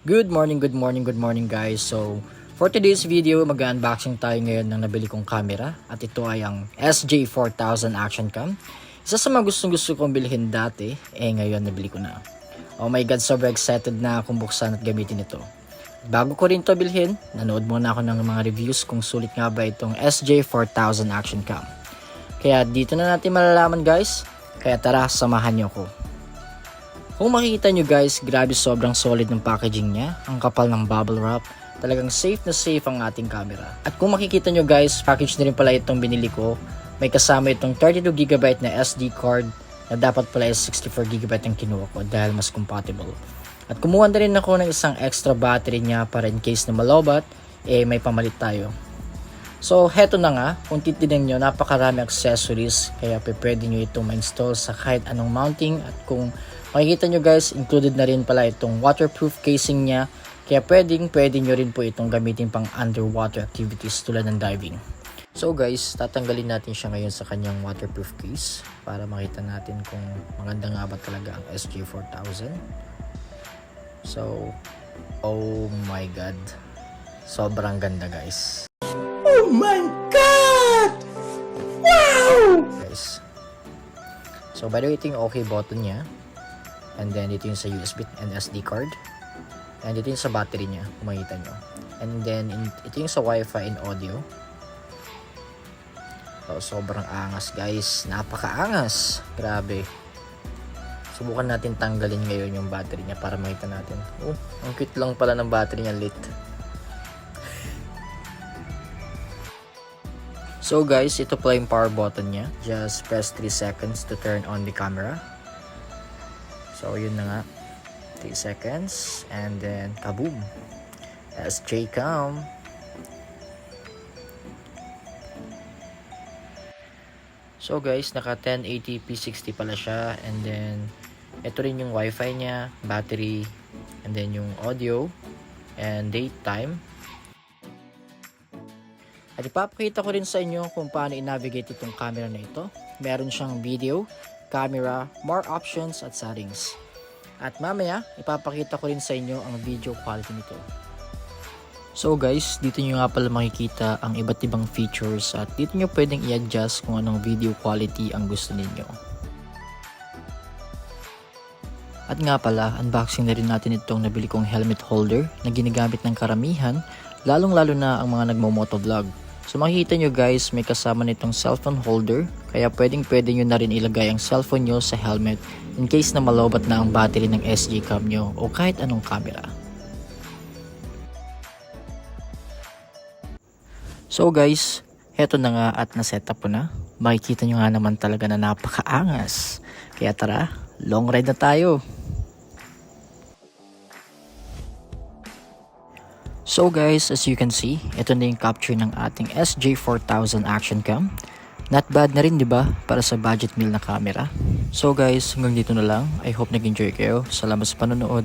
Good morning guys. So, for today's video, mag-unboxing tayo ngayon ng nabili kong camera. At ito ay ang SJ4000 Action Cam. Isa sa mga gustong-gusto kong bilhin dati, ngayon nabili ko na. Oh my god, sobrang excited na akong buksan at gamitin ito. Bago ko rin to bilhin, nanood muna ako ng mga reviews kung sulit nga ba itong SJ4000 Action Cam. Kaya dito na natin malalaman guys, kaya tara samahan niyo ko. Kung makikita nyo guys, grabe sobrang solid ng packaging niya. Ang kapal ng bubble wrap. Talagang safe na safe ang ating camera. At kung makikita nyo guys, package na rin pala itong binili ko. May kasama itong 32GB na SD card na dapat pala is 64GB ang kinuha ko dahil mas compatible. At kumuha na rin ako ng isang extra battery niya para in case na malobat, may pamalit tayo. So heto na nga, kung titignan nyo, napakarami accessories kaya pwede nyo itong ma-install sa kahit anong mounting. At kung makikita nyo guys, included na rin pala itong waterproof casing niya. Kaya pwede nyo rin po itong gamitin pang underwater activities tulad ng diving. So guys, tatanggalin natin siya ngayon sa kanyang waterproof case para makita natin kung maganda nga ba talaga ang SJ4000. So, oh my god, sobrang ganda guys. Oh my God! Wow! Guys. So by the way, ito yung OK button niya. And then ito yung sa USB and SD card. And ito yung sa battery niya, kung makita nyo. And then ito yung sa Wi-Fi and audio. So, sobrang angas guys. Napakaangas. Grabe. Subukan natin tanggalin ngayon yung battery niya para makita natin. Oh, ang cute lang pala ng battery niya, lit. So guys, ito pala yung power button niya. Just press 3 seconds to turn on the camera. So yun na nga. 3 seconds. And then kaboom. SJ Cam. So guys, naka 1080p 60 pala siya. And then ito rin yung Wi-Fi niya, battery, and then yung audio and date time. At ipapakita ko rin sa inyo kung paano i-navigate itong camera na ito. Meron siyang video, camera, more options at settings. At mamaya, ipapakita ko rin sa inyo ang video quality nito. So guys, dito nyo nga pala makikita ang iba't ibang features at dito nyo pwedeng i-adjust kung anong video quality ang gusto ninyo. At nga pala, unboxing na rin natin itong nabili kong helmet holder na ginagamit ng karamihan, lalong-lalo na ang mga nagmo-motovlog. So makikita nyo guys, may kasama nitong cellphone holder, kaya pwede nyo na rin ilagay ang cellphone nyo sa helmet in case na malobat na ang battery ng SJ cam nyo o kahit anong camera. So guys, heto na nga at na-setup ko na. Makikita nyo nga naman talaga na napakaangas. Kaya tara, long ride na tayo! So guys, as you can see, ito na yung capture ng ating SJ4000 Action Cam. Not bad na rin, 'di ba? Para sa budget meal na camera. So guys, hanggang dito na lang. I hope nag-enjoy kayo. Salamat sa panonood.